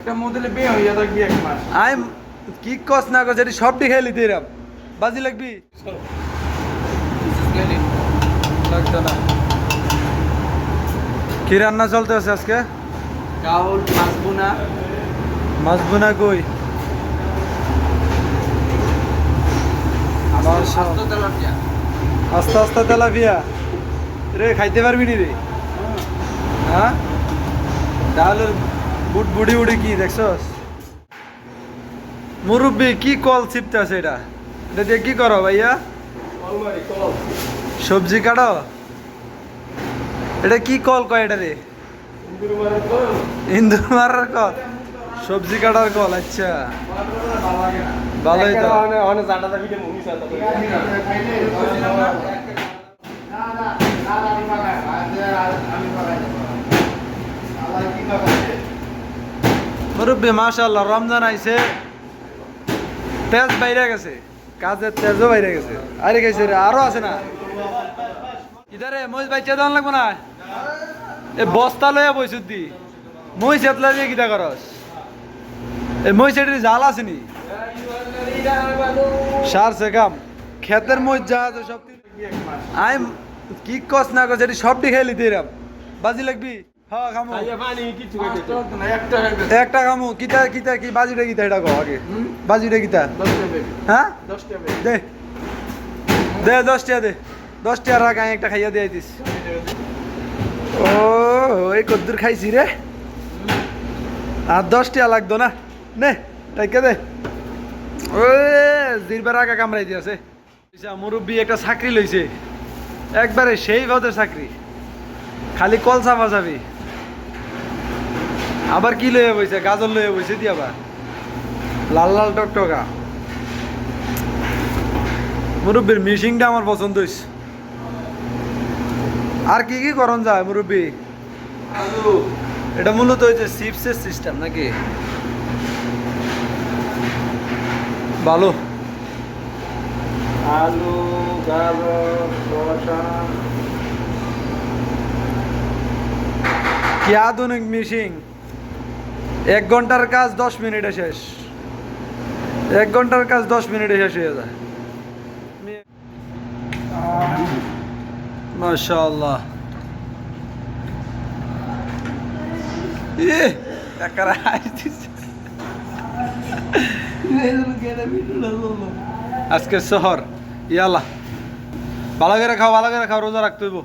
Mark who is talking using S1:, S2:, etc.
S1: একটা মডেলে বিয়ে হইয়া থাকি এক মাস।
S2: আই কি কস না কস এটি সব খাই লিতে এরাম বাজি লাগবি লাগতো না। কি রান্না চলতে আছে আজকে?
S1: কাউল মাছ বোনা।
S2: মাছ বোনা কই?
S1: আস্ত তেলাপিয়া।
S2: আস্তে আস্তে তেলাপিয়া রে খাইতে পারবি নি রে? হ্যাঁ ডালের বুট বুড়ি উড়ি কি দেখছস? মুরব্বি কি কল চিপতে আছে এটা? এটা দিয়ে কি করো ভাইয়া? সবজি কাটো? এটা কি কল কয় এটা রে? ইন্দুর মারার কল? সবজি কাটার কল, আচ্ছা ভালোই তো। মুরব্বি মাশাআল্লাহ রমজান আইছে, তেজ বাইরে গেছে, কাজের তেজও বাইরে গেছে। আরে গেছে রে, আরো আছে না? ইদারে মই বাইচা দান লাগবো না? এ বস্তা লইয়া বইছুত দি মই সেতলা দিয়ে কিটা করস? এ মই সেটির জাল আসেনি সার সে কাম ক্ষেতের মই যা আছে সব আই কি কস না কস এটি সব খাই লিতে এরাম বাজি লাগবি? হ্যাঁ খামু একটা খামু। কিতা কিতা কি বাজিটা কিতা এটা কো আগে? বাজিটা কিতা? হ্যাঁ দে দে 10 টাকা দে, 10 টাকা রাখ, আমি একটা খাইয়া দিয়ে দিস। ও এই কদ্দুর খাইছি রে, আর 10 টাকা লাগতো না, নে টাইকা দে। ও জিরবার আগা কামড়াই দিয়েছে। মুরব্বী একটা চাকরি লইছে, একবারে সেই পদের চাকরি, খালি কল চাপা যাবি। আবার কি লইয়া বইছে? গাজর লইয়া বইছে দি, আবার লাল লাল টকটকা। মুরব্বীর মিশিংটা আমার পছন্দ হইছে। আর কি কি করণ যায় মুরব্বী? এটা মূলত হচ্ছে চিপসের সিস্টেম নাকি? ভালো।
S1: আলু, গাজর, শসা।
S2: কি আধুনিক মিশিং! 1 ঘন্টার কাজ 10 মিনিটে শেষ। 1 ঘন্টার কাজ 10 মিনিটে শেষ হয়ে যায়। মাশাআল্লাহ। একারা আইতিছে আজকে শহর। ইয়ালা ভালো করে খাও, ভালো করে খাও, রোজা রাখতে হইব।